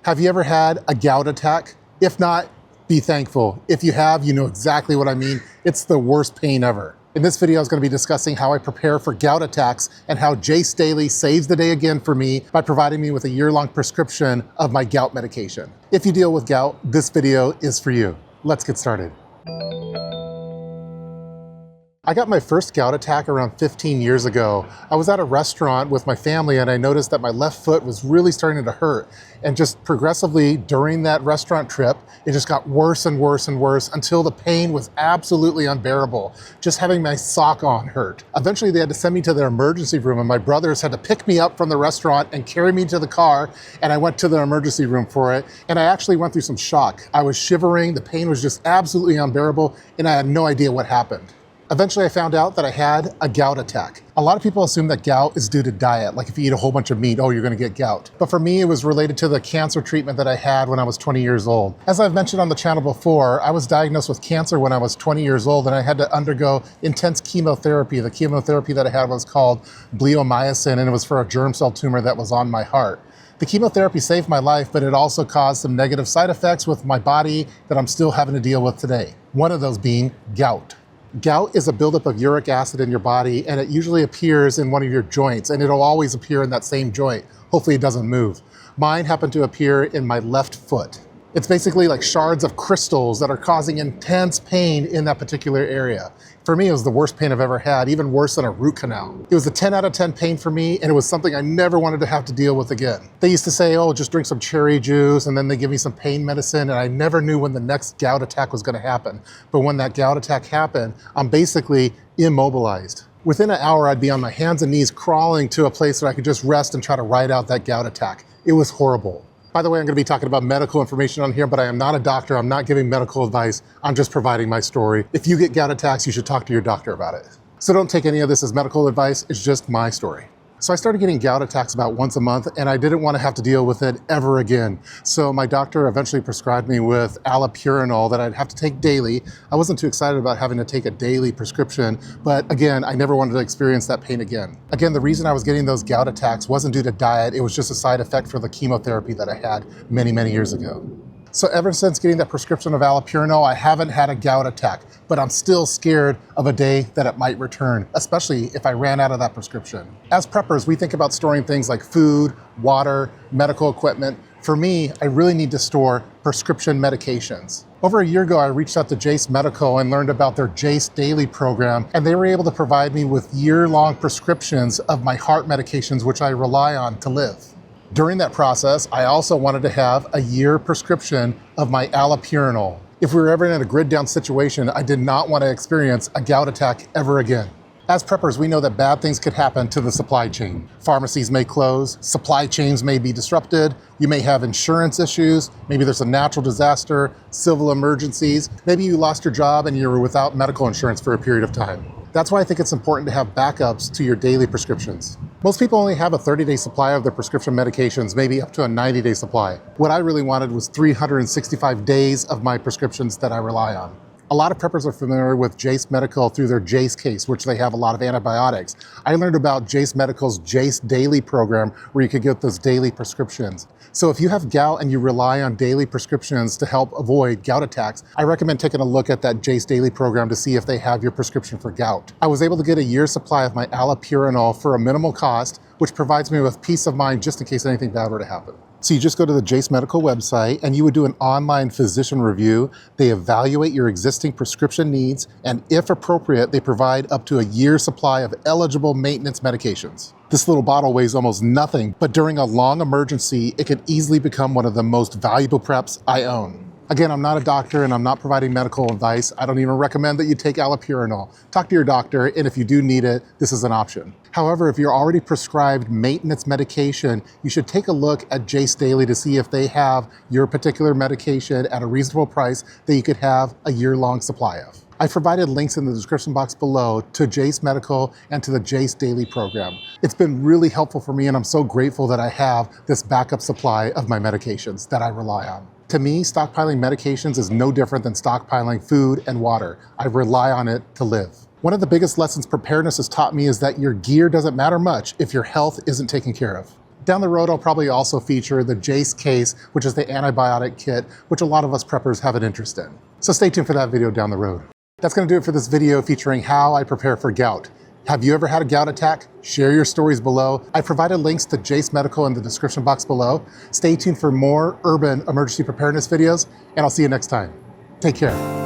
Have you ever had a gout attack? If not, be thankful. If you have, you know exactly what I mean. It's the worst pain ever. In this video, I was going to be discussing how I prepare for gout attacks and how Jase Daily saves the day again for me by providing me with a year-long prescription of my gout medication. If you deal with gout, this video is for you. Let's get started. I got my first gout attack around 15 years ago. I was at a restaurant with my family and I noticed that my left foot was really starting to hurt. And just progressively during that restaurant trip, it just got worse and worse and worse until the pain was absolutely unbearable. Just having my sock on hurt. Eventually they had to send me to their emergency room and my brothers had to pick me up from the restaurant and carry me to the car, and I went to the emergency room for it. And I actually went through some shock. I was shivering, the pain was just absolutely unbearable, and I had no idea what happened. Eventually I found out that I had a gout attack. A lot of people assume that gout is due to diet, like if you eat a whole bunch of meat, oh, you're gonna get gout. But for me, it was related to the cancer treatment that I had when I was 20 years old. As I've mentioned on the channel before, I was diagnosed with cancer when I was 20 years old and I had to undergo intense chemotherapy. The chemotherapy that I had was called bleomycin, and it was for a germ cell tumor that was on my heart. The chemotherapy saved my life, but it also caused some negative side effects with my body that I'm still having to deal with today. One of those being gout. Gout is a buildup of uric acid in your body, and it usually appears in one of your joints, and it'll always appear in that same joint. Hopefully it doesn't move. Mine happened to appear in my left foot. It's basically like shards of crystals that are causing intense pain in that particular area. For me, it was the worst pain I've ever had, even worse than a root canal. It was a 10 out of 10 pain for me, and it was something I never wanted to have to deal with again. They used to say, oh, just drink some cherry juice, and then they give me some pain medicine, and I never knew when the next gout attack was gonna happen. But when that gout attack happened, I'm basically immobilized. Within an hour, I'd be on my hands and knees crawling to a place where I could just rest and try to ride out that gout attack. It was horrible. By the way, I'm going to be talking about medical information on here, but I am not a doctor. I'm not giving medical advice. I'm just providing my story. If you get gout attacks, you should talk to your doctor about it. So don't take any of this as medical advice. It's just my story. So I started getting gout attacks about once a month, and I didn't want to have to deal with it ever again. So my doctor eventually prescribed me with allopurinol that I'd have to take daily. I wasn't too excited about having to take a daily prescription, but again, I never wanted to experience that pain again. Again, the reason I was getting those gout attacks wasn't due to diet. It was just a side effect for the chemotherapy that I had many, many years ago. So ever since getting that prescription of allopurinol, I haven't had a gout attack, but I'm still scared of a day that it might return, especially if I ran out of that prescription. As preppers, we think about storing things like food, water, medical equipment. For me, I really need to store prescription medications. Over a year ago, I reached out to Jase Medical and learned about their Jase Daily program, and they were able to provide me with year-long prescriptions of my heart medications, which I rely on to live. During that process, I also wanted to have a year prescription of my allopurinol. If we were ever in a grid down situation, I did not want to experience a gout attack ever again. As preppers, we know that bad things could happen to the supply chain. Pharmacies may close, supply chains may be disrupted, you may have insurance issues, maybe there's a natural disaster, civil emergencies, maybe you lost your job and you were without medical insurance for a period of time. That's why I think it's important to have backups to your daily prescriptions. Most people only have a 30-day supply of their prescription medications, maybe up to a 90-day supply. What I really wanted was 365 days of my prescriptions that I rely on. A lot of preppers are familiar with Jase Medical through their Jase case, which they have a lot of antibiotics. I learned about Jase Medical's Jase Daily program, where you could get those daily prescriptions. So if you have gout and you rely on daily prescriptions to help avoid gout attacks, I recommend taking a look at that Jase Daily program to see if they have your prescription for gout. I was able to get a year's supply of my allopurinol for a minimal cost, which provides me with peace of mind just in case anything bad were to happen. So you just go to the Jase Medical website and you would do an online physician review. They evaluate your existing prescription needs, and if appropriate, they provide up to a year's supply of eligible maintenance medications. This little bottle weighs almost nothing, but during a long emergency, it could easily become one of the most valuable preps I own. Again, I'm not a doctor and I'm not providing medical advice. I don't even recommend that you take allopurinol. Talk to your doctor, and if you do need it, this is an option. However, if you're already prescribed maintenance medication, you should take a look at Jase Daily to see if they have your particular medication at a reasonable price that you could have a year-long supply of. I've provided links in the description box below to Jase Medical and to the Jase Daily program. It's been really helpful for me, and I'm so grateful that I have this backup supply of my medications that I rely on. To me, stockpiling medications is no different than stockpiling food and water. I rely on it to live. One of the biggest lessons preparedness has taught me is that your gear doesn't matter much if your health isn't taken care of. Down the road, I'll probably also feature the Jase case, which is the antibiotic kit, which a lot of us preppers have an interest in. So stay tuned for that video down the road. That's gonna do it for this video featuring how I prepare for gout. Have you ever had a gout attack? Share your stories below. I provided links to Jase Medical in the description box below. Stay tuned for more urban emergency preparedness videos, and I'll see you next time. Take care.